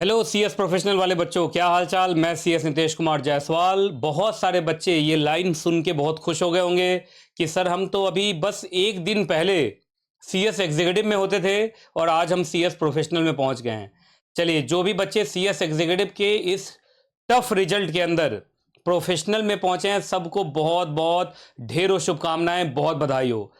Hello CS professional वाले बच्चों, क्या हाल चाल। मैं सीएस नितेश कुमार जायसवाल। बहुत सारे बच्चे ये लाइन सुन के बहुत खुश हो गए होंगे कि सर हम तो अभी बस एक दिन पहले सीएस एग्जीक्यूटिव में होते थे और आज हम सीएस प्रोफेशनल में पहुंच गए हैं। चलिए, जो भी बच्चे सीएस एग्जीक्यूटिव के इस टफ रिजल्ट के अंदर प्रोफेशनल में पहुंचे हैं, सबको बहुत बहुत ढेरों शुभकामनाएं, बहुत बधाई हो।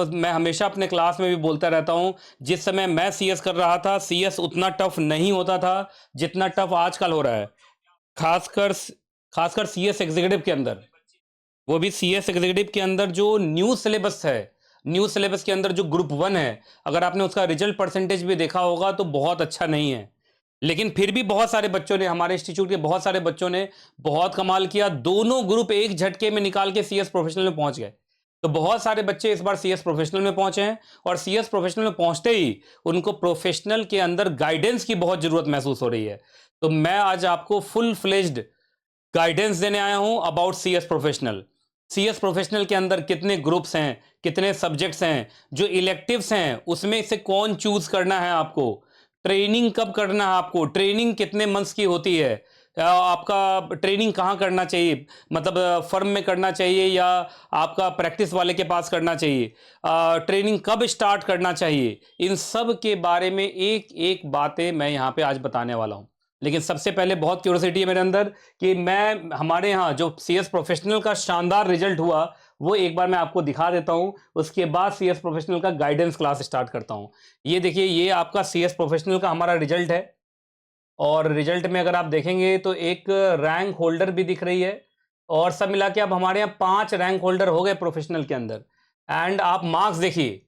मैं हमेशा अपने क्लास में भी बोलता रहता हूं, जिस समय मैं सीएस कर रहा था, सीएस उतना टफ नहीं होता था जितना टफ आजकल हो रहा है। खासकर खासकर सीएस एग्जीक्यूटिव के अंदर, वो भी सीएस एग्जीक्यूटिव के अंदर जो न्यू सिलेबस है, न्यू सिलेबस के अंदर जो ग्रुप वन है, अगर आपने उसका रिजल्ट परसेंटेज भी देखा होगा तो बहुत अच्छा नहीं है। लेकिन फिर भी बहुत सारे बच्चों ने, हमारे इंस्टीट्यूट के बहुत सारे बच्चों ने बहुत कमाल किया। दोनों ग्रुप एक झटके में निकाल के सीएस प्रोफेशनल में पहुंच गए। तो बहुत सारे बच्चे इस बार सीएस प्रोफेशनल में पहुंचे हैं और सीएस प्रोफेशनल में पहुंचते ही उनको प्रोफेशनल के अंदर गाइडेंस की बहुत जरूरत महसूस हो रही है। तो मैं आज आपको फुल फ्लेज्ड गाइडेंस देने आया हूं about CS professional. CS professional के अंदर कितने ग्रुप्स हैं, कितने सब्जेक्ट्स हैं, जो इलेक्टिव्स हैं उसमें से कौन चूज करना है आपको, ट्रेनिंग कब करना है आपको, ट्रेनिंग कितने मंथ्स की होती है, आपका ट्रेनिंग कहाँ करना चाहिए, मतलब फर्म में करना चाहिए या आपका प्रैक्टिस वाले के पास करना चाहिए, ट्रेनिंग कब स्टार्ट करना चाहिए, इन सब के बारे में एक एक बातें मैं यहाँ पे आज बताने वाला हूँ। लेकिन सबसे पहले बहुत क्यूरियोसिटी है मेरे अंदर कि मैं हमारे यहाँ जो सीएस प्रोफेशनल का शानदार रिजल्ट हुआ वो एक बार मैं आपको दिखा देता हूँ। उसके बाद सीएस प्रोफेशनल का गाइडेंस क्लास स्टार्ट करता हूँ। ये देखिए, ये आपका सीएस प्रोफेशनल का हमारा रिजल्ट है और रिजल्ट में अगर आप देखेंगे तो एक रैंक होल्डर भी दिख रही है और सब मिला के अब हमारे यहाँ 5 रैंक होल्डर हो गए प्रोफेशनल के अंदर। एंड आप मार्क्स देखिए,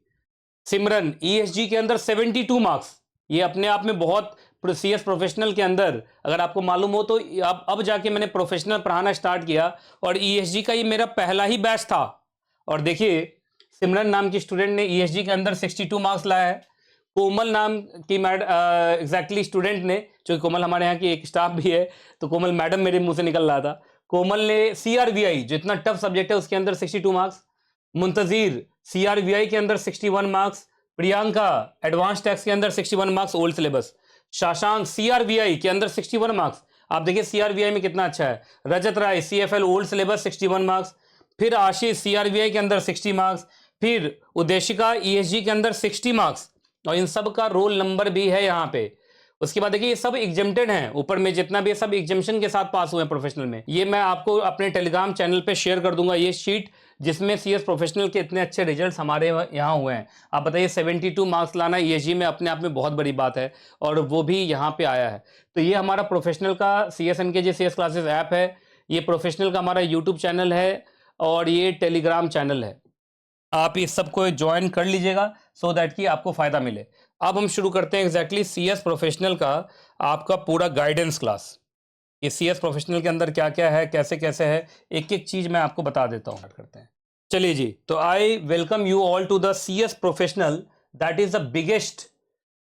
सिमरन ईएसजी के अंदर 72 मार्क्स, ये अपने आप में बहुत। सीएस प्रोफेशनल के अंदर अगर आपको मालूम हो तो अब जाके मैंने प्रोफेशनल पढ़ाना स्टार्ट किया और ईएसजी का ये मेरा पहला ही बैच था। और देखिए, सिमरन नाम की स्टूडेंट ने ईएसजी के अंदर 62 मार्क्स लाया है। कोमल नाम की एग्जैक्टली स्टूडेंट ने, जो कोमल हमारे यहाँ की एक स्टाफ भी है, तो कोमल मैडम मेरे मुंह से निकल रहा था। कोमल ने सीआरवीआई जो इतना टफ सब्जेक्ट है उसके अंदर 62 मार्क्स, मुंतजीर सीआरवीआई के अंदर 61 मार्क्स, प्रियंका एडवांस टैक्स के अंदर 61 मार्क्स ओल्ड सिलेबस, शाशांक सीआरवीआई के अंदर 61 मार्क्स। आप देखिए सीआरवीआई में कितना अच्छा है। रजत राय सीएफएल ओल्ड सिलेबस 61 मार्क्स, फिर आशीष सीआरवीआई के अंदर 60 मार्क्स, फिर उदेशिका ईएसजी के अंदर 60 मार्क्स और इन सब का रोल नंबर भी है यहाँ पे। उसके बाद देखिए, ये सब एग्जेम्प्टेड हैं, ऊपर में जितना भी है सब एग्जेम्पशन के साथ पास हुए हैं प्रोफेशनल में। ये मैं आपको अपने टेलीग्राम चैनल पे शेयर कर दूंगा ये शीट, जिसमें सीएस प्रोफेशनल के इतने अच्छे रिजल्ट्स हमारे यहाँ हुए हैं। आप बताइए, 72 मार्क्स लाना ईएसजी में अपने आप में बहुत बड़ी बात है और वो भी यहाँ पे आया है। तो ये हमारा प्रोफेशनल का CSNKJ CS क्लासेस ऐप है, ये प्रोफेशनल का हमारा यूट्यूब चैनल है और ये टेलीग्राम चैनल है। आप इस सबको ज्वाइन कर लीजिएगा सो दैट कि आपको फायदा मिले। अब हम शुरू करते हैं एग्जैक्टली सीएस प्रोफेशनल का आपका पूरा गाइडेंस क्लास। ये सीएस प्रोफेशनल के अंदर क्या क्या है, कैसे कैसे है, एक एक चीज मैं आपको बता देता हूँ। स्टार्ट करते हैं, चलिए जी। तो I welcome you all to the CS professional, that is the biggest,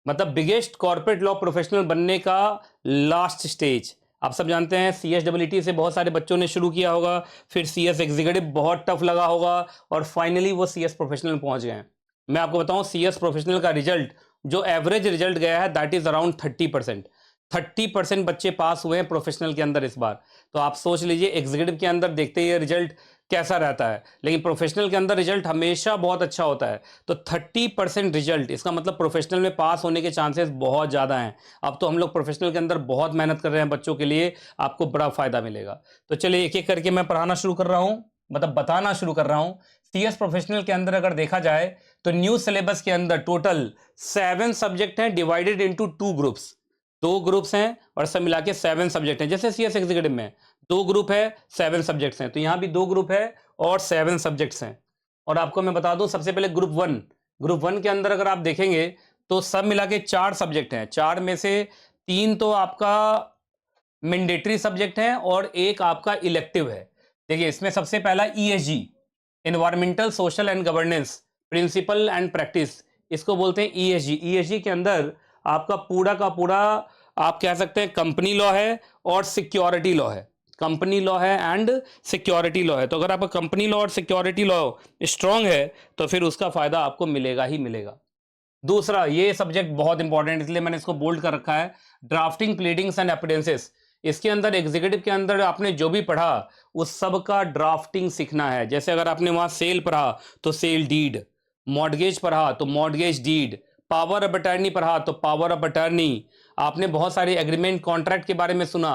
मतलब बिगेस्ट कॉर्पोरेट लॉ प्रोफेशनल बनने का लास्ट स्टेज। आप सब जानते हैं CSEET से बहुत सारे बच्चों ने शुरू किया होगा, फिर सीएस एग्जीक्यूटिव बहुत टफ लगा होगा और फाइनली वो सीएस प्रोफेशनल में पहुंच गए हैं। मैं आपको बताऊं, सीएस प्रोफेशनल का रिजल्ट जो एवरेज रिजल्ट गया है दैट इज अराउंड 30%। 30% बच्चे पास हुए हैं प्रोफेशनल के अंदर इस बार। तो आप सोच लीजिए एग्जीक्यूटिव के अंदर देखते ही रिजल्ट कैसा रहता है, लेकिन प्रोफेशनल के अंदर रिजल्ट हमेशा बहुत अच्छा होता है। तो 30% रिजल्ट, इसका मतलब प्रोफेशनल में पास होने के चांसेस बहुत ज़्यादा हैं। अब तो हम लोग प्रोफेशनल के अंदर बहुत मेहनत कर रहे हैं बच्चों के लिए, आपको बड़ा फायदा मिलेगा। तो चलिए एक एक करके मैं पढ़ाना शुरू कर रहा हूँ, मतलब बताना शुरू कर रहा हूँ। सीएस प्रोफेशनल के अंदर अगर देखा जाए तो न्यू सिलेबस के अंदर टोटल 7 सब्जेक्ट हैं, डिवाइडेड इंटू 2 ग्रुप्स। 2 ग्रुप्स हैं और सब मिला के 7 सब्जेक्ट हैं। जैसे सीएस एग्जीक्यूटिव में 2 ग्रुप है, 7 सब्जेक्ट्स हैं, तो यहाँ भी 2 ग्रुप है और 7 सब्जेक्ट्स हैं। और आपको मैं बता दूं, सबसे पहले ग्रुप वन के अंदर अगर आप देखेंगे तो सब मिला के 4 सब्जेक्ट हैं। 4 में से 3 तो आपका मैंडेटरी सब्जेक्ट है और एक आपका इलेक्टिव है। देखिए, इसमें सबसे पहला ESG, environmental social and governance principle and practice, इसको बोलते हैं ईएसजी। ईएसजी के अंदर आपका पूरा का पूरा आप कह सकते हैं कंपनी लॉ है और सिक्योरिटी लॉ है। कंपनी लॉ है एंड सिक्योरिटी लॉ है। तो अगर आपका कंपनी लॉ और सिक्योरिटी लॉ स्ट्रांग है तो फिर उसका फायदा आपको मिलेगा ही मिलेगा। दूसरा ये सब्जेक्ट बहुत इंपॉर्टेंट, इसलिए मैंने इसको बोल्ड कर रखा है, ड्राफ्टिंग, प्लीडिंग्स एंड एविडेंसेस। इसके अंदर एग्जीक्यूटिव के अंदर आपने जो भी पढ़ा उस सब का ड्राफ्टिंग सीखना है। जैसे अगर आपने वहां सेल पढ़ा तो सेल डीड, मॉर्गेज पढ़ा तो mortgage deed, power of attorney पढ़ा तो पावर ऑफ अटर्नी, आपने बहुत सारे एग्रीमेंट कॉन्ट्रैक्ट के बारे में सुना,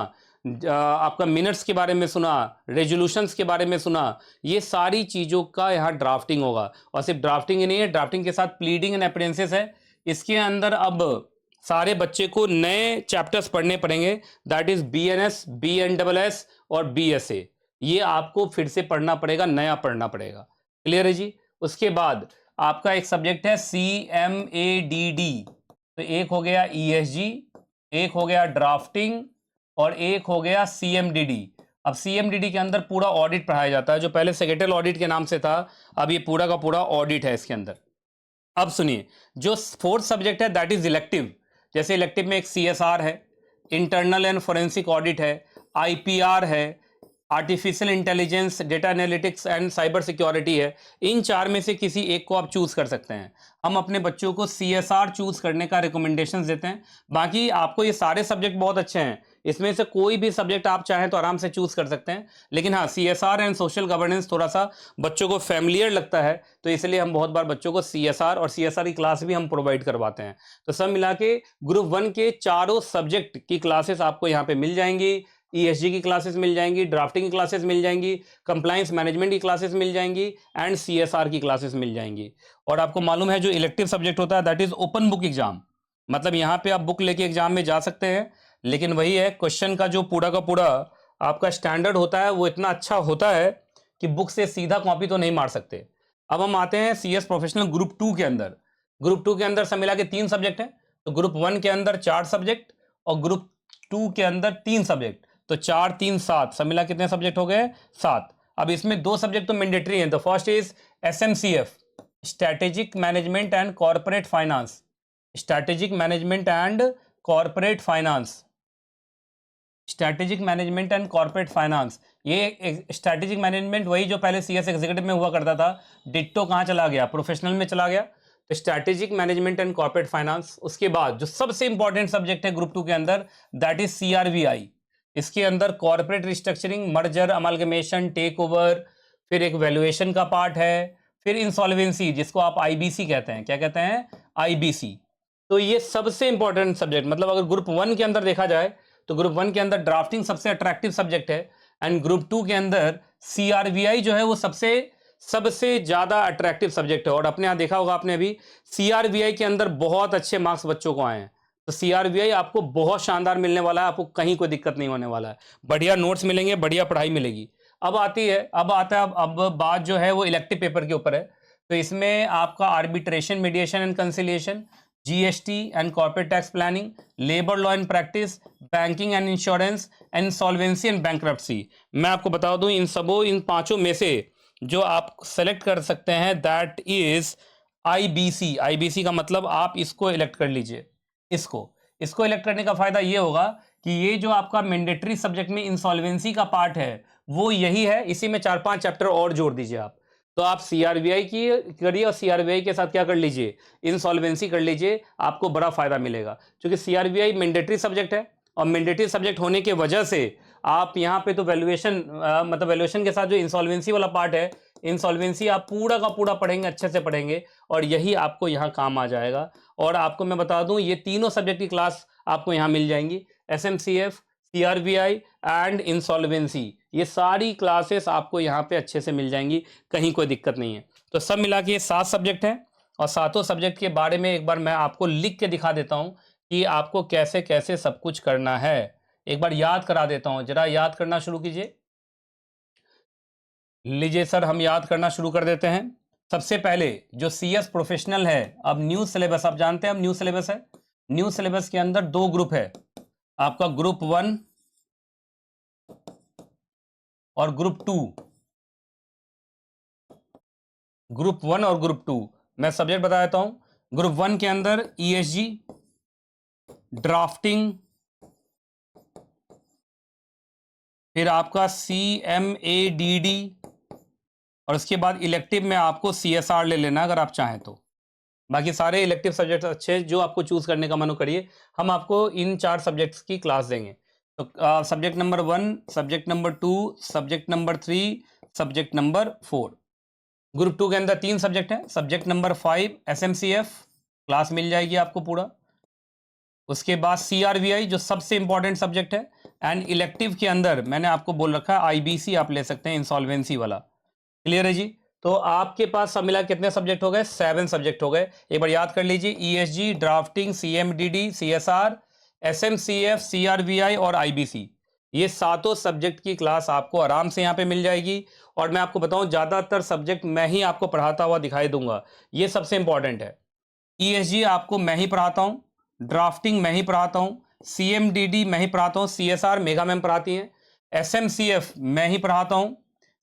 आपका मिनट्स के बारे में सुना, रेजोल्यूशंस के बारे में सुना, ये सारी चीज़ों का यहाँ ड्राफ्टिंग होगा। और सिर्फ ड्राफ्टिंग ही नहीं है, ड्राफ्टिंग के साथ प्लीडिंग एंड एविडेंसेस है। इसके अंदर अब सारे बच्चे को नए चैप्टर्स पढ़ने पड़ेंगे, दैट इज BNS, BNSS और BSA। ये आपको फिर से पढ़ना पड़ेगा, नया पढ़ना पड़ेगा। क्लियर है जी। उसके बाद आपका एक सब्जेक्ट है CMADD, तो एक हो गया ESG, एक हो गया ड्राफ्टिंग और एक हो गया CMDD। अब CMDD के अंदर पूरा ऑडिट पढ़ाया जाता है, जो पहले सेक्रेटरियल ऑडिट के नाम से था, अब ये पूरा का पूरा ऑडिट है इसके अंदर। अब सुनिए, जो फोर्थ सब्जेक्ट है दैट इज इलेक्टिव। जैसे इलेक्टिव में एक CSR है, इंटरनल एंड फोरेंसिक ऑडिट है, IPR है, artificial intelligence, data analytics and cyber security है। इन चार में से किसी एक को आप चूज कर सकते हैं। हम अपने बच्चों को CSR चूज करने का रिकमेंडेशन देते हैं। बाकी आपको ये सारे सब्जेक्ट बहुत अच्छे हैं, इसमें से कोई भी सब्जेक्ट आप चाहें तो आराम से चूज कर सकते हैं। लेकिन हाँ, CSR एंड सोशल गवर्नेंस थोड़ा सा बच्चों को फैमिलियर लगता है, तो इसलिए हम बहुत बार बच्चों को CSR और CSR की क्लास भी हम प्रोवाइड करवाते हैं। तो सब मिला के ग्रुप 1 के चारों सब्जेक्ट की क्लासेस आपको यहाँ पे मिल जाएंगी। ESG की क्लासेस मिल जाएंगी, ड्राफ्टिंग की क्लासेस मिल जाएंगी, कंप्लायंस मैनेजमेंट की क्लासेस मिल जाएंगी एंड CSR की क्लासेस मिल जाएंगी। और आपको मालूम है जो इलेक्टिव सब्जेक्ट होता है that is open book exam, मतलब यहाँ पे आप बुक लेके एग्जाम में जा सकते हैं। लेकिन वही है, क्वेश्चन का जो पूरा का पूरा आपका स्टैंडर्ड होता है वो इतना अच्छा होता है कि बुक से सीधा कॉपी तो नहीं मार सकते। अब हम आते हैं CS प्रोफेशनल ग्रुप 2 के अंदर। ग्रुप 2 के अंदर सब मिला के 3 सब्जेक्ट हैं, तो ग्रुप 1 के अंदर 4 सब्जेक्ट और ग्रुप 2 के अंदर 3 सब्जेक्ट, तो 4 3 7, सब मिला कितने सब्जेक्ट हो गए? 7। अब इसमें 2 सब्जेक्ट तो मैंडेटरी हैं। The first is SMCF, strategic management and corporate finance, strategic management and corporate finance, strategic management and corporate finance. ये स्ट्रैटेजिक मैनेजमेंट वही जो पहले CS एग्जीक्यूटिव में हुआ करता था, डिट्टो कहाँ चला गया? प्रोफेशनल में चला गया। तो strategic management and corporate finance. उसके बाद जो सबसे इंपॉर्टेंट सब्जेक्ट है ग्रुप 2 के अंदर दैट इज CRVI। इसके अंदर corporate restructuring, merger, amalgamation, take over, फिर एक वैल्यूएशन का पार्ट है, फिर इंसॉल्वेंसी जिसको आप IBC कहते हैं। क्या कहते हैं? IBC। तो ये सबसे इंपॉर्टेंट सब्जेक्ट, मतलब अगर ग्रुप 1 के अंदर देखा जाए तो ग्रुप 1 के अंदर ड्राफ्टिंग सबसे अट्रैक्टिव सब्जेक्ट है एंड ग्रुप 2 के अंदर CRVI जो है वो सबसे सबसे ज्यादा अट्रैक्टिव सब्जेक्ट है। और अपने यहाँ देखा होगा आपने अभी CRVI के अंदर बहुत अच्छे मार्क्स बच्चों को आए हैं। तो CRVI आपको बहुत शानदार मिलने वाला है, आपको कहीं कोई दिक्कत नहीं होने वाला है, बढ़िया नोट्स मिलेंगे, बढ़िया पढ़ाई मिलेगी। अब आता है अब बात जो है वो इलेक्टिव पेपर के ऊपर है। तो इसमें आपका arbitration, mediation and conciliation, GST and corporate tax planning, labour law and practice, banking and insurance, insolvency and bankruptcy. मैं आपको बता दूं इन पांचों में से जो आप सेलेक्ट कर सकते हैं दैट इज IBC। IBC का मतलब आप इसको इलेक्ट कर लीजिए। इसको इलेक्ट करने का फायदा ये होगा कि ये जो आपका मैंडेटरी सब्जेक्ट में इंसॉल्वेंसी का पार्ट है वो यही है, इसी में 4-5 चैप्टर और जोड़ दीजिए आप। तो आप CRVI की करिए और CRVI के साथ क्या कर लीजिए? इंसॉल्वेंसी कर लीजिए, आपको बड़ा फायदा मिलेगा। क्योंकि CRVI मैंडेटरी सब्जेक्ट है और मैंडेटरी सब्जेक्ट होने की वजह से आप यहाँ पे तो वैल्यूएशन मतलब वैल्यूएशन के साथ जो इंसॉल्वेंसी वाला पार्ट है, इंसॉल्वेंसी आप पूरा का पूरा पढ़ेंगे, अच्छे से पढ़ेंगे और यही आपको यहाँ काम आ जाएगा। और आपको मैं बता दूं ये तीनों सब्जेक्ट की क्लास आपको यहाँ मिल जाएंगी, SMCF, CRVI एंड इंसॉल्वेंसी। ये सारी क्लासेस आपको यहाँ पे अच्छे से मिल जाएंगी, कहीं कोई दिक्कत नहीं है। तो सब मिला के ये 7 सब्जेक्ट हैं और सातों सब्जेक्ट के बारे में एक बार मैं आपको लिख के दिखा देता हूँ कि आपको कैसे कैसे सब कुछ करना है। एक बार याद करा देता हूँ, जरा याद करना शुरू कीजिए। लीजिए सर, हम याद करना शुरू कर देते हैं। सबसे पहले जो CS प्रोफेशनल है, अब न्यू सिलेबस आप जानते हैं, अब न्यू सिलेबस है। न्यू सिलेबस के अंदर 2 ग्रुप है, आपका ग्रुप 1 और ग्रुप 2। ग्रुप 1 और ग्रुप 2 मैं सब्जेक्ट बता देता हूं। ग्रुप 1 के अंदर ESG, ड्राफ्टिंग, फिर आपका CMADD और उसके बाद इलेक्टिव में आपको CSR ले लेना अगर आप चाहें तो। बाकी सारे इलेक्टिव सब्जेक्ट अच्छे हैं, जो आपको चूज करने का मन हो करिए। हम आपको इन 4 सब्जेक्ट्स की क्लास देंगे। तो subject number 1, subject number 2, subject number 3, subject number 4। Group 2 के अंदर 3 सब्जेक्ट हैं। सब्जेक्ट नंबर 5 एसएमसीएफ क्लास मिल जाएगी आपको पूरा। उसके बाद सीआरवीआई जो सबसे इंपॉर्टेंट सब्जेक्ट है, एंड इलेक्टिव के अंदर मैंने आपको बोल रखा है आईबीसी आप ले सकते हैं, इंसॉल्वेंसी वाला। क्लियर है जी? तो आपके पास सब मिला कितने सब्जेक्ट हो गए? 7 सब्जेक्ट हो गए। एक बार याद कर लीजिए, ईएसजी, ड्राफ्टिंग, सीएमडीडी, सीएसआर, एसएमसीएफ, सीआरवीआई और आईबीसी, ये सातों सब्जेक्ट की क्लास आपको आराम से यहाँ पे मिल जाएगी। और मैं आपको बताऊं, ज्यादातर सब्जेक्ट मैं ही आपको पढ़ाता हुआ दिखाई दूंगा, ये सबसे इंपॉर्टेंट है। ईएसजी आपको मैं ही पढ़ाता हूँ, ड्राफ्टिंग मैं ही पढ़ाता हूँ, सीएमडीडी मैं ही पढ़ाता हूँ, सीएसआर मेगा मैम पढ़ाती हैं, एसएमसीएफ मैं ही पढ़ाता हूँ,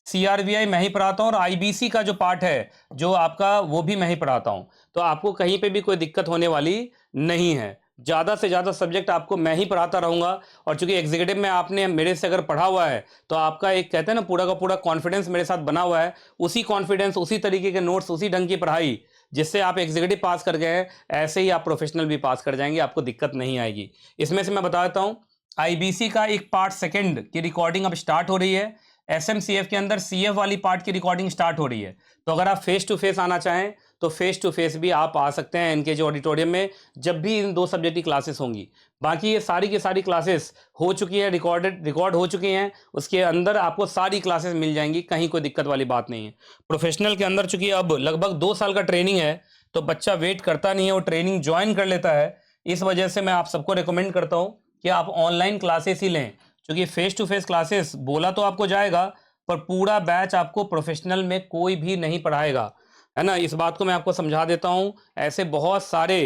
सीआरवीआई मैं ही पढ़ाता हूँ, और आईबीसी का जो पार्ट है जो आपका, वो भी मैं ही पढ़ाता हूँ। तो आपको कहीं पे भी कोई दिक्कत होने वाली नहीं है। ज़्यादा से ज़्यादा सब्जेक्ट आपको मैं ही पढ़ाता रहूँगा। और चूंकि एग्जीक्यूटिव में आपने मेरे से अगर पढ़ा हुआ है, तो आपका एक कहते हैं ना पूरा का पूरा कॉन्फिडेंस मेरे साथ बना हुआ है। उसी कॉन्फिडेंस, उसी तरीके के नोट्स, उसी ढंग की पढ़ाई जिससे आप एग्जीक्यूटिव पास कर गए हैं, ऐसे ही आप प्रोफेशनल भी पास कर जाएंगे, आपको दिक्कत नहीं आएगी। इसमें से मैं बता देता हूँ, आईबीसी का एक पार्ट सेकंड की रिकॉर्डिंग अब स्टार्ट हो रही है। एसएमसीएफ के अंदर सीएफ वाली पार्ट की रिकॉर्डिंग स्टार्ट हो रही है। तो अगर आप फेस टू फेस आना चाहें तो फेस टू फेस भी आप आ सकते हैं इनके जो ऑडिटोरियम में, जब भी इन 2 सब्जेक्ट की क्लासेस होंगी। बाकी ये सारी की सारी क्लासेस हो चुकी है, रिकॉर्ड हो चुकी हैं। उसके अंदर आपको सारी क्लासेस मिल जाएंगी, कहीं कोई दिक्कत वाली बात नहीं है। प्रोफेशनल के अंदर चूंकि अब लगभग 2 साल का ट्रेनिंग है, तो बच्चा वेट करता नहीं है, वो ट्रेनिंग ज्वाइन कर लेता है। इस वजह से मैं आप सबको रिकमेंड करता हूँ कि आप ऑनलाइन क्लासेस ही लें, क्योंकि फेस टू फेस क्लासेस बोला तो आपको जाएगा, पर पूरा बैच आपको प्रोफेशनल में कोई भी नहीं पढ़ाएगा, है ना। इस बात को मैं आपको समझा देता हूँ। ऐसे बहुत सारे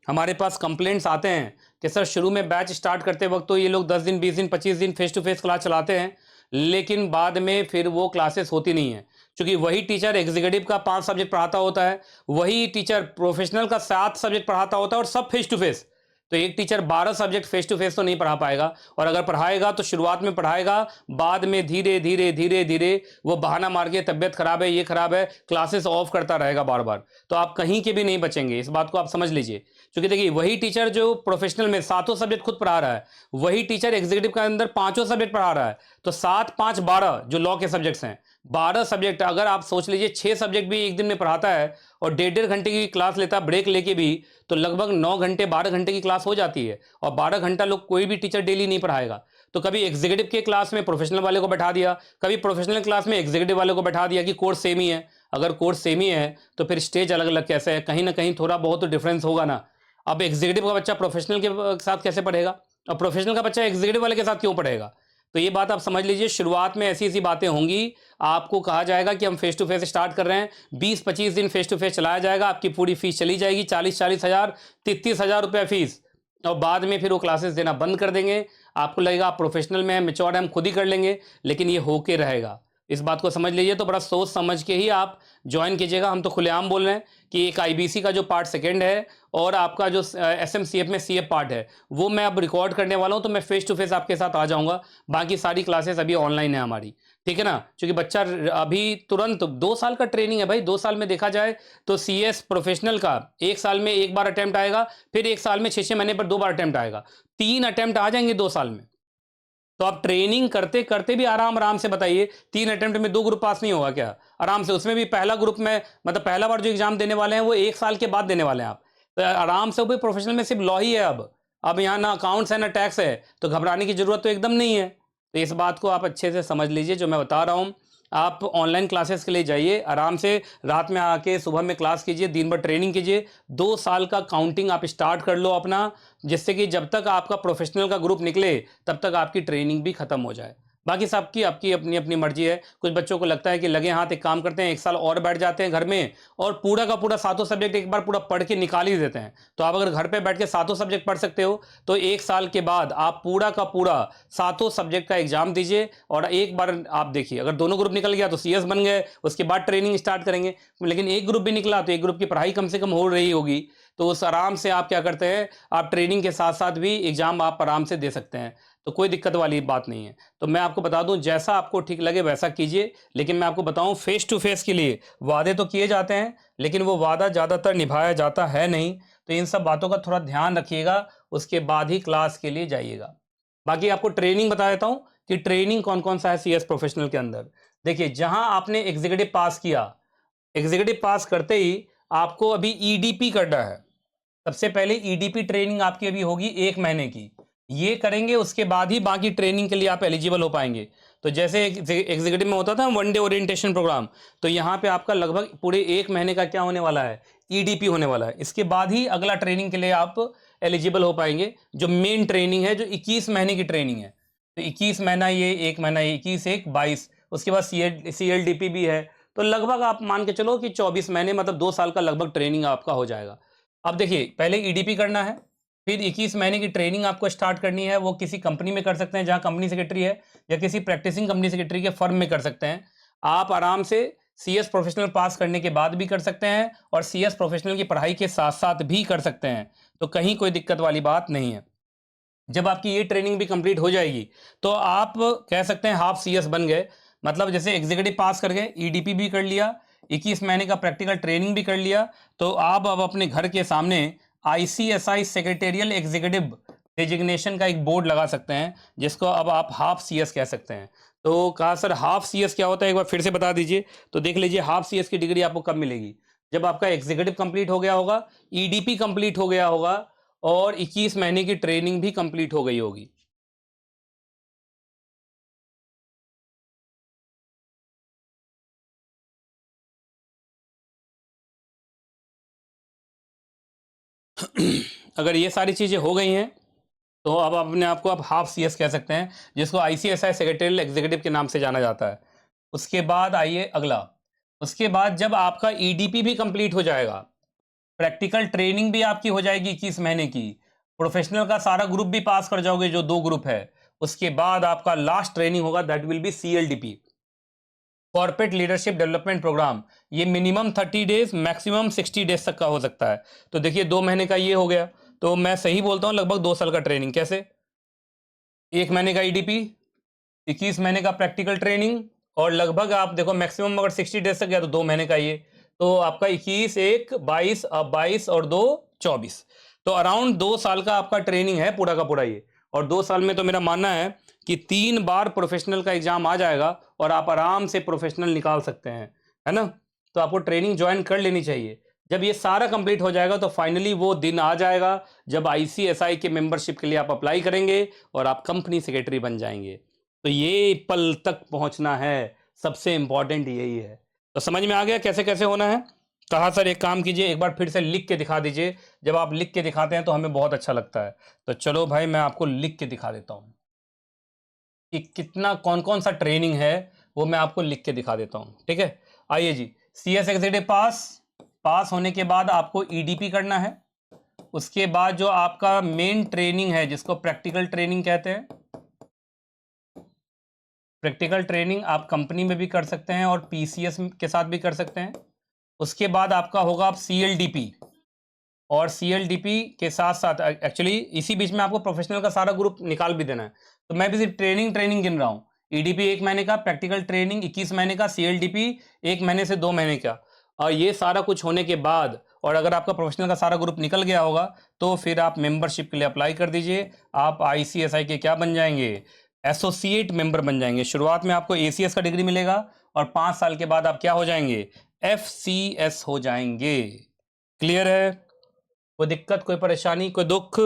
हमारे पास कंप्लेंट्स आते हैं कि सर शुरू में बैच स्टार्ट करते वक्त तो ये लोग 10 दिन, 20 दिन, 25 दिन फेस टू फेस क्लास चलाते हैं, लेकिन बाद में फिर वो क्लासेस होती नहीं है। क्योंकि वही टीचर एग्जीक्यूटिव का 5 सब्जेक्ट पढ़ाता होता है, वही टीचर प्रोफेशनल का 7 सब्जेक्ट पढ़ाता होता है, और सब फेस टू फेस। तो एक teacher 12 subject face to face तो नहीं पढ़ा पाएगा, और अगर पढ़ाएगा तो शुरुआत में पढ़ाएगा, बाद में धीरे धीरे धीरे धीरे वो बहाना मार के तबियत खराब है, ये खराब है, क्लासेस ऑफ करता रहेगा बार बार। तो आप कहीं के भी नहीं बचेंगे, इस बात को आप समझ लीजिए। क्योंकि देखिए, वही टीचर जो प्रोफेशनल में 7 सब्जेक्ट खुद पढ़ा रहा है, वही टीचर एग्जीक्यूटिव के अंदर 5 सब्जेक्ट पढ़ा रहा है। तो 7, 5, 12 जो लॉ के सब्जेक्ट्स हैं, 12 सब्जेक्ट, अगर आप सोच लीजिए 6 सब्जेक्ट भी एक दिन में पढ़ाता है और 1.5 घंटे की क्लास लेता है ब्रेक लेके भी, तो लगभग 9 घंटे, 12 घंटे की क्लास हो जाती है। और 12 घंटा लोग कोई भी टीचर डेली नहीं पढ़ाएगा। तो कभी एग्जीक्यूटिव के क्लास में प्रोफेशनल वाले को बैठा दिया, कभी प्रोफेशनल क्लास में एग्जीक्यूटिव वाले को बैठा दिया कि कोर्स सेम ही है। अगर कोर्स सेम ही है तो फिर स्टेज अलग अलग कैसे है? कहीं ना कहीं थोड़ा बहुत तो डिफरेंस होगा ना। अब एग्जीक्यूटिव का बच्चा प्रोफेशनल के साथ कैसे पढ़ेगा, और प्रोफेशनल का बच्चा एग्जीक्यूटिव वाले के साथ क्यों पढ़ेगा? तो ये बात आप समझ लीजिए, शुरुआत में ऐसी ऐसी बातें होंगी। आपको कहा जाएगा कि हम फेस टू फेस स्टार्ट कर रहे हैं, 20-25 दिन फेस टू फेस चलाया जाएगा, आपकी पूरी फीस चली जाएगी, 40-40 हज़ार, 33,000 रुपये फीस। और बाद में फिर वो क्लासेस देना बंद कर देंगे। आपको लगेगा आप प्रोफेशनल में हैं, मैच्योर हैं, हम खुद ही कर लेंगे, लेकिन ये होके रहेगा। इस बात को समझ लीजिए। तो बड़ा सोच समझ के ही आप ज्वाइन कीजिएगा। हम तो खुलेआम बोल रहे हैं कि एक आईबीसी का जो पार्ट सेकंड है, और आपका जो एसएमसीएफ में सीएफ पार्ट है, वो मैं अब रिकॉर्ड करने वाला हूं, तो मैं फेस टू फेस आपके साथ आ जाऊंगा। बाकी सारी क्लासेस अभी ऑनलाइन है हमारी, ठीक है ना। क्योंकि बच्चा अभी तुरंत 2 साल का ट्रेनिंग है भाई। 2 साल में देखा जाए तो सीएस प्रोफेशनल का 1 साल में 1 बार अटेम्प्ट आएगा, फिर 1 साल में 6-6 महीने पर 2 बार अटेम्प्ट आएगा, 3 अटेम्प्ट आ जाएंगे 2 साल में। तो आप ट्रेनिंग करते करते भी आराम आराम से बताइए, 3 अटेम्प्ट में 2 ग्रुप पास नहीं होगा क्या? आराम से। उसमें भी पहला ग्रुप में, मतलब पहला बार जो एग्जाम देने वाले हैं वो 1 साल के बाद देने वाले हैं आप। तो आराम से। वो भी प्रोफेशनल में सिर्फ लॉ ही है अब यहाँ ना अकाउंट्स है ना टैक्स है, तो घबराने की जरूरत तो एकदम नहीं है। तो इस बात को आप अच्छे से समझ लीजिए जो मैं बता रहा हूँ। आप ऑनलाइन क्लासेस के लिए जाइए आराम से, रात में आके सुबह में क्लास कीजिए, दिन भर ट्रेनिंग कीजिए। 2 साल का काउंटिंग आप स्टार्ट कर लो अपना, जिससे कि जब तक आपका प्रोफेशनल का ग्रुप निकले तब तक आपकी ट्रेनिंग भी खत्म हो जाए। बाकी सबकी आपकी अपनी अपनी मर्जी है। कुछ बच्चों को लगता है कि लगे हाथ एक काम करते हैं, 1 साल और बैठ जाते हैं घर में, और पूरा का पूरा 7 सब्जेक्ट एक बार पूरा पढ़ के निकाल ही देते हैं। तो आप अगर घर पे बैठ के 7 सब्जेक्ट पढ़ सकते हो, तो 1 साल के बाद आप पूरा का पूरा 7 सब्जेक्ट का एग्जाम दीजिए, और एक बार आप देखिए, अगर दोनों ग्रुप निकल गया तो सीएस बन गए, उसके बाद ट्रेनिंग स्टार्ट करेंगे। लेकिन एक ग्रुप भी निकला तो एक ग्रुप की पढ़ाई कम से कम हो रही होगी, तो उस आराम से आप क्या करते हैं, आप ट्रेनिंग के साथ साथ भी एग्जाम आप आराम से दे सकते हैं। तो कोई दिक्कत वाली बात नहीं है। तो मैं आपको बता दूं, जैसा आपको ठीक लगे वैसा कीजिए, लेकिन मैं आपको बताऊं फेस टू फेस के लिए वादे तो किए जाते हैं, लेकिन वो वादा ज़्यादातर निभाया जाता है नहीं। तो इन सब बातों का थोड़ा ध्यान रखिएगा, उसके बाद ही क्लास के लिए जाइएगा। बाकी आपको ट्रेनिंग बता देता हूँ कि ट्रेनिंग कौन कौन सा है CS प्रोफेशनल के अंदर। देखिए, जहां आपने एग्जीक्यूटिव पास किया, एग्जीक्यूटिव पास करते ही आपको अभी ईडीपी करना है। सबसे पहले ईडीपी ट्रेनिंग आपकी अभी होगी 1 महीने की। ये करेंगे, उसके बाद ही बाकी ट्रेनिंग के लिए आप एलिजिबल हो पाएंगे। तो जैसे एग्जीक्यूटिव में होता था 1 डे ओरिएंटेशन प्रोग्राम, तो यहाँ पे आपका लगभग पूरे 1 महीने का क्या होने वाला है, ईडीपी होने वाला है। इसके बाद ही अगला ट्रेनिंग के लिए आप एलिजिबल हो पाएंगे, जो मेन ट्रेनिंग है, जो 21 महीने की ट्रेनिंग है। तो 21 महीना ये, 1 महीना ये, 21 1 22, उसके बाद CLDP भी है। तो लगभग आप मान के चलो कि 24 महीने, मतलब 2 साल का लगभग ट्रेनिंग आपका हो जाएगा। अब देखिए, पहले ईडीपी करना है, फिर 21 महीने की ट्रेनिंग आपको स्टार्ट करनी है। वो किसी कंपनी में कर सकते हैं जहां कंपनी सेक्रेटरी है, या किसी प्रैक्टिसिंग कंपनी सेक्रेटरी के फर्म में कर सकते हैं। आप आराम से CS प्रोफेशनल पास करने के बाद भी कर सकते हैं, और CS प्रोफेशनल की पढ़ाई के साथ साथ भी कर सकते हैं। तो कहीं कोई दिक्कत वाली बात नहीं है। जब आपकी ये ट्रेनिंग भी कंप्लीट हो जाएगी, तो आप कह सकते हैं हाफ CS बन गए। मतलब जैसे एग्जीक्यूटिव पास कर गए, ईडीपी भी कर लिया, 21 महीने का प्रैक्टिकल ट्रेनिंग भी कर लिया, तो आप अब अपने घर के सामने ICSI सेक्रेटेरियल एग्जीक्यूटिव डेजिग्नेशन का एक बोर्ड लगा सकते हैं, जिसको अब आप हाफ CS कह सकते हैं। तो कहा सर हाफ CS क्या होता है, एक बार फिर से बता दीजिए। तो देख लीजिए, हाफ CS की डिग्री आपको कब मिलेगी, जब आपका एग्जीक्यूटिव कंप्लीट हो गया होगा, ईडीपी कंप्लीट हो गया होगा, और 21 महीने की ट्रेनिंग भी कंप्लीट हो गई होगी। अगर ये सारी चीज़ें हो गई हैं, तो अब अपने आप को आप हाफ CS कह सकते हैं, जिसको ICSI सेक्रेटरियल एग्जीक्यूटिव के नाम से जाना जाता है। उसके बाद आइए अगला। उसके बाद जब आपका ईडीपी भी कंप्लीट हो जाएगा, प्रैक्टिकल ट्रेनिंग भी आपकी हो जाएगी 21 महीने की, प्रोफेशनल का सारा ग्रुप भी पास कर जाओगे, जो 2 ग्रुप है, उसके बाद आपका लास्ट ट्रेनिंग होगा, that will be CLDP, corporate leadership development program. ये मिनिमम 30 डेज, मैक्सिमम 60 डेज तक का हो सकता है। तो देखिए, 2 महीने का ये हो गया, तो मैं सही बोलता हूँ लगभग 2 साल का ट्रेनिंग। कैसे, 1 महीने का ईडीपी, 21 महीने का प्रैक्टिकल ट्रेनिंग, और लगभग आप देखो मैक्सिमम अगर 60 डेज तक गया तो 2 महीने का ये। तो आपका 21 1 22, अब 22 और 2 24, तो अराउंड 2 साल का आपका ट्रेनिंग है पूरा का पूरा ये। और 2 साल में तो मेरा मानना है कि 3 बार प्रोफेशनल का एग्जाम आ जाएगा, और आप आराम से प्रोफेशनल निकाल सकते हैं, है ना। तो आपको ट्रेनिंग ज्वाइन कर लेनी चाहिए। जब ये सारा कंप्लीट हो जाएगा, तो फाइनली वो दिन आ जाएगा जब ICSI के मेंबरशिप के लिए आप अप्लाई करेंगे, और आप कंपनी सेक्रेटरी बन जाएंगे। तो ये पल तक पहुंचना है, सबसे इंपॉर्टेंट यही है। तो समझ में आ गया कैसे कैसे होना है। कहा सर एक काम कीजिए, एक बार फिर से लिख के दिखा दीजिए। जब आप लिख के दिखाते हैं तो हमें बहुत अच्छा लगता है। तो चलो भाई, मैं आपको लिख के दिखा देता हूं कि कितना कौन कौन सा ट्रेनिंग है, वो मैं आपको लिख के दिखा देता हूं। ठीक है, आइए जी। CS एग्जीक्यूटिव पास होने के बाद आपको ईडीपी करना है। उसके बाद जो आपका मेन ट्रेनिंग है, जिसको प्रैक्टिकल ट्रेनिंग कहते हैं, प्रैक्टिकल ट्रेनिंग आप कंपनी में भी कर सकते हैं और PCS के साथ भी कर सकते हैं। उसके बाद आपका होगा आप CLDP, और CLDP के साथ साथ एक्चुअली इसी बीच में आपको प्रोफेशनल का सारा ग्रुप निकाल भी देना है। तो मैं भी सिर्फ ट्रेनिंग गिन रहा हूँ। ईडीपी 1 महीने का, प्रैक्टिकल ट्रेनिंग 21 महीने का, CLDP 1 महीने से 2 महीने का, और ये सारा कुछ होने के बाद, और अगर आपका प्रोफेशनल का सारा ग्रुप निकल गया होगा, तो फिर आप मेंबरशिप के लिए अप्लाई कर दीजिए। आप ICSI के क्या बन जाएंगे, एसोसिएट मेंबर बन जाएंगे। शुरुआत में आपको ACS का डिग्री मिलेगा, और 5 साल के बाद आप क्या हो जाएंगे, FCS हो जाएंगे। क्लियर है। कोई दिक्कत, कोई परेशानी, कोई दुख?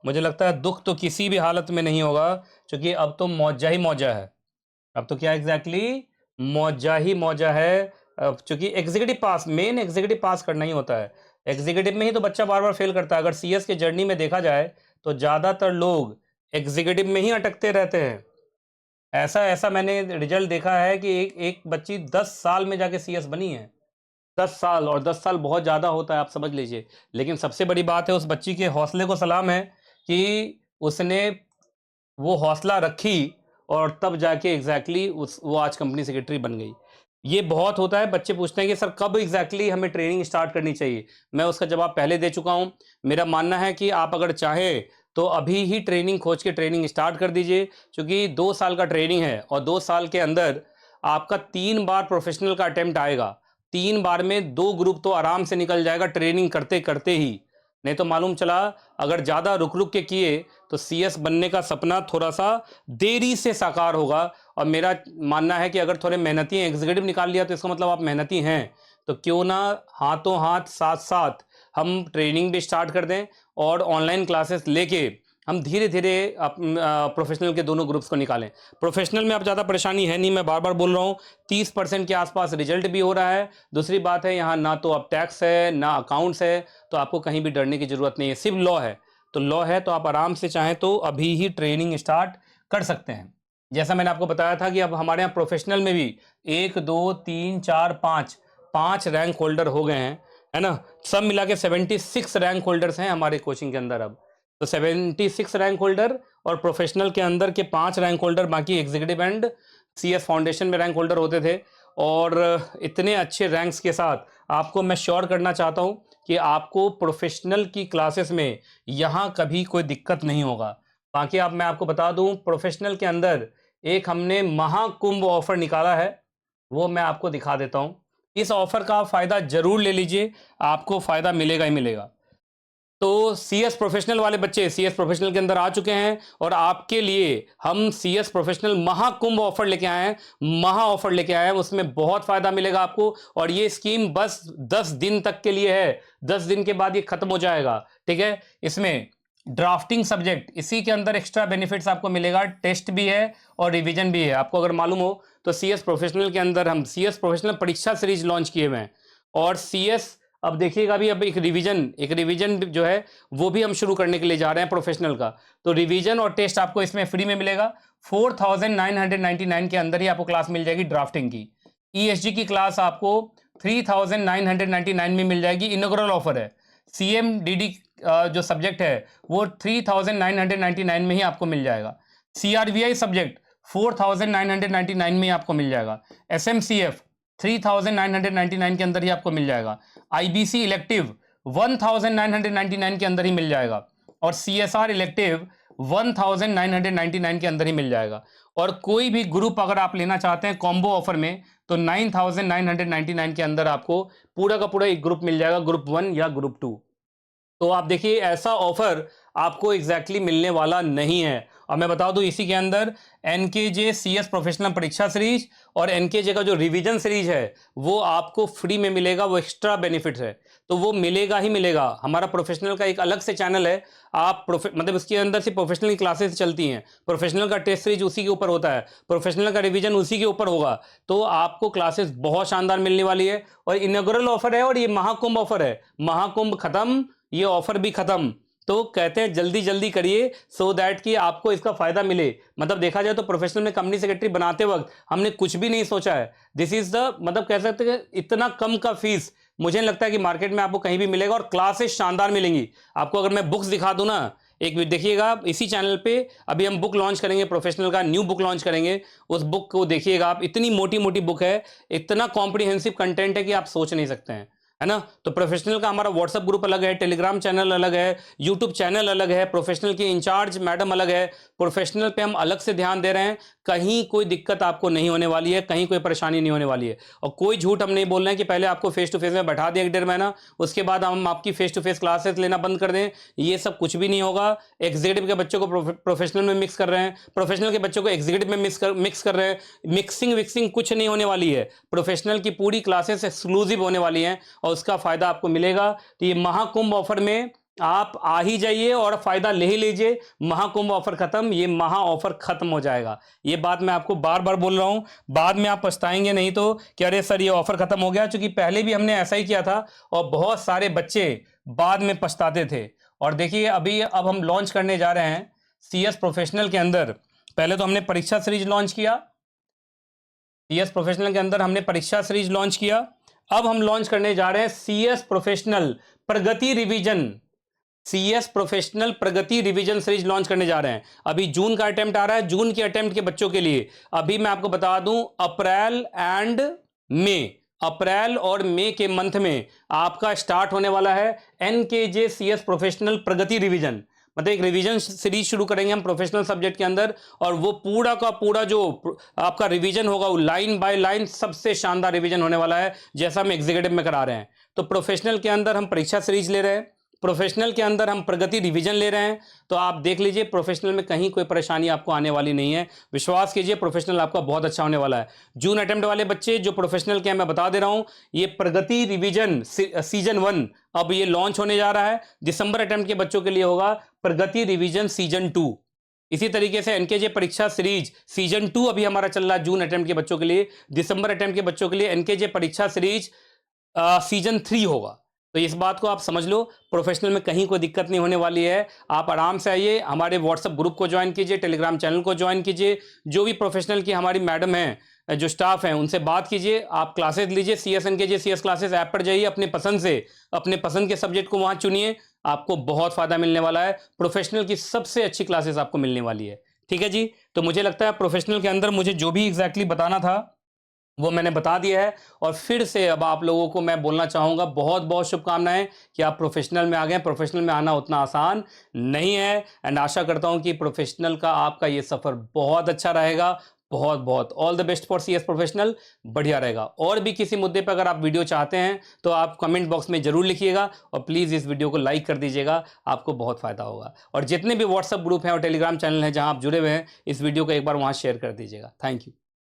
मुझे लगता है दुख तो किसी भी हालत में नहीं होगा, क्योंकि अब तो मौजा ही मौजा है। अब तो क्या एग्जैक्टली मौजा ही मौजा है। अब चूंकि एग्जीक्यूटिव पास, मेन एग्जीक्यूटिव पास करना ही होता है। एग्जीक्यूटिव में ही तो बच्चा बार बार फेल करता है। अगर CS के जर्नी में देखा जाए, तो ज़्यादातर लोग एग्जीक्यूटिव में ही अटकते रहते हैं। ऐसा ऐसा मैंने रिजल्ट देखा है कि एक बच्ची 10 साल में जाके CS बनी है। 10 साल, और 10 साल बहुत ज़्यादा होता है, आप समझ लीजिए। लेकिन सबसे बड़ी बात है, उस बच्ची के हौसले को सलाम है कि उसने वो हौसला रखी, और तब जाके एग्जैक्टली वो आज कंपनी सेक्रेटरी बन गई। ये बहुत होता है। बच्चे पूछते हैं कि सर कब एग्जैक्टली हमें ट्रेनिंग स्टार्ट करनी चाहिए। मैं उसका जवाब पहले दे चुका हूँ। मेरा मानना है कि आप अगर चाहें तो अभी ही ट्रेनिंग खोज के ट्रेनिंग स्टार्ट कर दीजिए, क्योंकि 2 साल का ट्रेनिंग है और 2 साल के अंदर आपका 3 बार प्रोफेशनल का अटेम्प्ट आएगा। 3 बार में 2 ग्रुप तो आराम से निकल जाएगा ट्रेनिंग करते-करते ही। नहीं तो मालूम चला अगर ज़्यादा रुक-रुक के किए तो सीएस बनने का सपना थोड़ा-सा देरी से साकार होगा। और मेरा मानना है कि अगर थोड़े मेहनती एग्जीक्यूटिव निकाल लिया तो इसका मतलब आप मेहनती हैं। तो क्यों ना हाथों हाथ साथ-साथ हम ट्रेनिंग भी स्टार्ट कर दें और ऑनलाइन क्लासेस लेके हम धीरे-धीरे प्रोफेशनल के दोनों ग्रुप्स को निकालें। प्रोफेशनल में अब ज़्यादा परेशानी है नहीं, मैं बार-बार बोल रहा हूँ, 30% के आसपास रिजल्ट भी हो रहा है। दूसरी बात है यहाँ ना तो अब टैक्स है, ना अकाउंट्स है, तो आपको कहीं भी डरने की ज़रूरत नहीं है, सिर्फ लॉ है। तो लॉ है तो आप आराम से चाहें तो अभी ही ट्रेनिंग स्टार्ट कर सकते हैं। जैसा मैंने आपको बताया था कि अब हमारे यहाँ प्रोफेशनल में भी 1, 2, 3, 4, 5 रैंक होल्डर हो गए हैं, है ना? सब मिला के 76 रैंक होल्डर्स हैं हमारे कोचिंग के अंदर अब। तो 76 रैंक होल्डर और प्रोफेशनल के अंदर के 5 रैंक होल्डर, बाकी एग्जीक्यूटिव एंड सीएस फाउंडेशन में रैंक होल्डर होते थे। और इतने अच्छे रैंक्स के साथ आपको मैं श्योर करना चाहता हूं कि आपको प्रोफेशनल की क्लासेस में यहां कभी कोई दिक्कत नहीं होगा। बाकी मैं आपको बता दूं, प्रोफेशनल के अंदर एक हमने महाकुंभ ऑफर निकाला है, वो मैं आपको दिखा देता हूं। इस ऑफर का फायदा जरूर ले लीजिए, आपको फायदा मिलेगा ही मिलेगा। तो सीएस प्रोफेशनल वाले बच्चे सीएस प्रोफेशनल के अंदर आ चुके हैं और आपके लिए हम सीएस प्रोफेशनल महाकुंभ ऑफर लेके आए हैं, महा ऑफर लेके आए हैं। उसमें बहुत फायदा मिलेगा आपको और ये स्कीम बस 10 दिन तक के लिए है। 10 दिन के बाद ये खत्म हो जाएगा, ठीक है? इसमें ड्राफ्टिंग सब्जेक्ट, इसी के अंदर एक्स्ट्रा बेनिफिट्स आपको मिलेगा, टेस्ट भी है और रिवीजन भी है। आपको अगर मालूम हो तो सीएस प्रोफेशनल के अंदर हम सीएस प्रोफेशनल परीक्षा सीरीज लॉन्च किए हुए हैं और सीएस अब देखिएगा अभी अब एक रिवीजन जो है वो भी हम शुरू करने के लिए जा रहे हैं प्रोफेशनल का। तो रिवीजन और टेस्ट आपको इसमें फ्री में मिलेगा। 4999 के अंदर ही आपको क्लास मिल जाएगी ड्राफ्टिंग की। ईएसजी की क्लास आपको 3999 में मिल जाएगी, इनॉग्रल ऑफर है। सीएमडीडी जो सब्जेक्ट है वो 3999 में ही आपको मिल जाएगा। सीआरवीआई सब्जेक्ट 4999 में ही आपको मिल जाएगा। एसएमसीएफ 3999 के अंदर ही आपको मिल जाएगा। आईबीसी इलेक्टिव 1999 के अंदर ही मिल जाएगा और सीएसआर इलेक्टिव 1999 के अंदर ही मिल जाएगा। और कोई भी ग्रुप अगर आप लेना चाहते हैं कॉम्बो ऑफर में तो 9999 के अंदर आपको पूरा का पूरा एक ग्रुप मिल जाएगा, ग्रुप 1 या ग्रुप 2। तो आप देखिए ऐसा ऑफर आपको एग्जैक्टली मिलने वाला नहीं है। और मैं बता दूं इसी के अंदर एनकेजे सीएस प्रोफेशनल परीक्षा सीरीज और एनकेजे का जो रिवीजन सीरीज है वो आपको फ्री में मिलेगा, वो एक्स्ट्रा बेनिफिट है, तो वो मिलेगा ही मिलेगा। हमारा प्रोफेशनल का एक अलग से चैनल है, आप मतलब उसके अंदर से प्रोफेशनल की क्लासेस चलती हैं, प्रोफेशनल का टेस्ट सीरीज उसी के ऊपर होता है, प्रोफेशनल का रिवीजन उसी के ऊपर होगा। तो आपको क्लासेस बहुत शानदार मिलने वाली है और इनॉग्रल ऑफर है और ये महाकुंभ ऑफर है। महाकुंभ खत्म, ये ऑफर भी खत्म। तो कहते हैं जल्दी जल्दी करिए सो दैट कि आपको इसका फायदा मिले। मतलब देखा जाए तो प्रोफेशनल में कंपनी सेक्रेटरी बनाते वक्त हमने कुछ भी नहीं सोचा है। दिस इज द मतलब कह सकते हैं इतना कम का फीस मुझे नहीं लगता है कि मार्केट में आपको कहीं भी मिलेगा और क्लासेस शानदार मिलेंगी आपको। अगर मैं बुक्स दिखा दूं ना, एक देखिएगा इसी चैनल पे अभी हम बुक लॉन्च करेंगे, प्रोफेशनल का न्यू बुक लॉन्च करेंगे, उस बुक को देखिएगा आप। इतनी मोटी मोटी बुक है, इतना कॉम्प्रिहेंसिव कंटेंट है कि आप सोच नहीं सकते हैं, है ना? तो प्रोफेशनल का हमारा व्हाट्सएप ग्रुप अलग है, टेलीग्राम चैनल अलग है, यूट्यूब चैनल अलग है, प्रोफेशनल की इंचार्ज मैडम अलग है। प्रोफेशनल पे हम अलग से ध्यान दे रहे हैं। कहीं कोई दिक्कत आपको नहीं होने वाली है, कहीं कोई परेशानी नहीं होने वाली है। और कोई झूठ हम नहीं बोल रहे हैं कि पहले आपको फेस टू फेस में बैठा दिया 1.5 महीना, उसके बाद हम आपकी फेस टू फेस क्लासेस लेना बंद कर दें, ये सब कुछ भी नहीं होगा। एग्जीक्यूटिव के बच्चों को प्रोफेशनल में मिक्स कर रहे हैं, प्रोफेशनल के बच्चों को एग्जीक्यूटिव में मिक्स कर रहे हैं। मिक्सिंग विक्सिंग कुछ नहीं होने वाली है। प्रोफेशनल की पूरी क्लासेस एक्सक्लूसिव होने वाली हैं और उसका फायदा आपको मिलेगा। तो ये महाकुंभ ऑफर में आप आ ही जाइए और फायदा ले ही लीजिए। महाकुंभ ऑफर खत्म, ये महा ऑफर खत्म हो जाएगा। ये बात मैं आपको बार बार बोल रहा हूं, बाद में आप पछताएंगे नहीं तो कि अरे सर ये ऑफर खत्म हो गया, क्योंकि पहले भी हमने ऐसा ही किया था और बहुत सारे बच्चे बाद में पछताते थे। और देखिए अभी अब हम लॉन्च करने जा रहे हैं सीएस प्रोफेशनल के अंदर। पहले तो हमने परीक्षा सीरीज लॉन्च किया, सीएस प्रोफेशनल के अंदर हमने परीक्षा सीरीज लॉन्च किया। अब हम लॉन्च करने जा रहे हैं सीएस प्रोफेशनल प्रगति रिवीजन। सीएस प्रोफेशनल प्रगति रिवीजन सीरीज लॉन्च करने जा रहे हैं। अभी जून का अटेम्प्ट आ रहा है, जून के अटेम्प्ट के बच्चों के लिए अभी मैं आपको बता दूं अप्रैल और मई के मंथ में आपका स्टार्ट होने वाला है एनकेजे सीएस प्रोफेशनल प्रगति रिवीजन। मतलब एक रिवीजन सीरीज शुरू करेंगे हम प्रोफेशनल सब्जेक्ट के अंदर, और वो पूरा का पूरा जो आपका रिवीजन होगा वो लाइन बाय लाइन सबसे शानदार रिवीजन होने वाला है, जैसा हम एग्जीक्यूटिव में करा रहे हैं। तो प्रोफेशनल के अंदर हम परीक्षा सीरीज ले रहे हैं, प्रोफेशनल के अंदर हम प्रगति रिवीजन ले रहे हैं। तो आप देख लीजिए प्रोफेशनल में कहीं कोई परेशानी आपको आने वाली नहीं है, विश्वास कीजिए प्रोफेशनल आपका बहुत अच्छा होने वाला है। जून अटेम्प्ट वाले बच्चे जो प्रोफेशनल के हैं, मैं बता दे रहा हूं, ये प्रगति रिवीजन सीजन 1 अब ये लॉन्च होने जा रहा है। दिसंबर अटेम्प्ट के बच्चों के लिए होगा प्रगति रिवीजन सीजन 2। इसी तरीके से एनकेजे परीक्षा सीरीज सीजन 2 अभी हमारा चल रहा है जून अटेम्प्ट के बच्चों के लिए। दिसंबर अटेम्प्ट के बच्चों के लिए एनकेजे परीक्षा सीरीज सीजन 3 होगा। तो इस बात को आप समझ लो, प्रोफेशनल में कहीं कोई दिक्कत नहीं होने वाली है। आप आराम से आइए, हमारे व्हाट्सएप ग्रुप को ज्वाइन कीजिए, टेलीग्राम चैनल को ज्वाइन कीजिए, जो भी प्रोफेशनल की हमारी मैडम हैं, जो स्टाफ हैं, उनसे बात कीजिए, आप क्लासेस लीजिए। CS NKJ CS classes app पर जाइए, अपने पसंद से अपने पसंद के सब्जेक्ट को वहां चुनिए, आपको बहुत फायदा मिलने वाला है। प्रोफेशनल की सबसे अच्छी क्लासेस आपको मिलने वाली है। ठीक है जी, तो मुझे लगता है प्रोफेशनल के अंदर मुझे जो भी एग्जैक्टली बताना था वो मैंने बता दिया है। और फिर से अब आप लोगों को मैं बोलना चाहूँगा, बहुत बहुत शुभकामनाएं कि आप प्रोफेशनल में आ गए। प्रोफेशनल में आना उतना आसान नहीं है, एंड आशा करता हूँ कि प्रोफेशनल का आपका ये सफ़र बहुत अच्छा रहेगा। बहुत बहुत all the best for CS professional, बढ़िया रहेगा। और भी किसी मुद्दे पर अगर आप वीडियो चाहते हैं तो आप कमेंट बॉक्स में ज़रूर लिखिएगा, और प्लीज़ इस वीडियो को लाइक कर दीजिएगा, आपको बहुत फ़ायदा होगा। और जितने भी व्हाट्सएप ग्रुप हैं और टेलीग्राम चैनल हैं जहाँ आप जुड़े हुए हैं, इस वीडियो को एक बार वहाँ शेयर कर दीजिएगा। Thank you.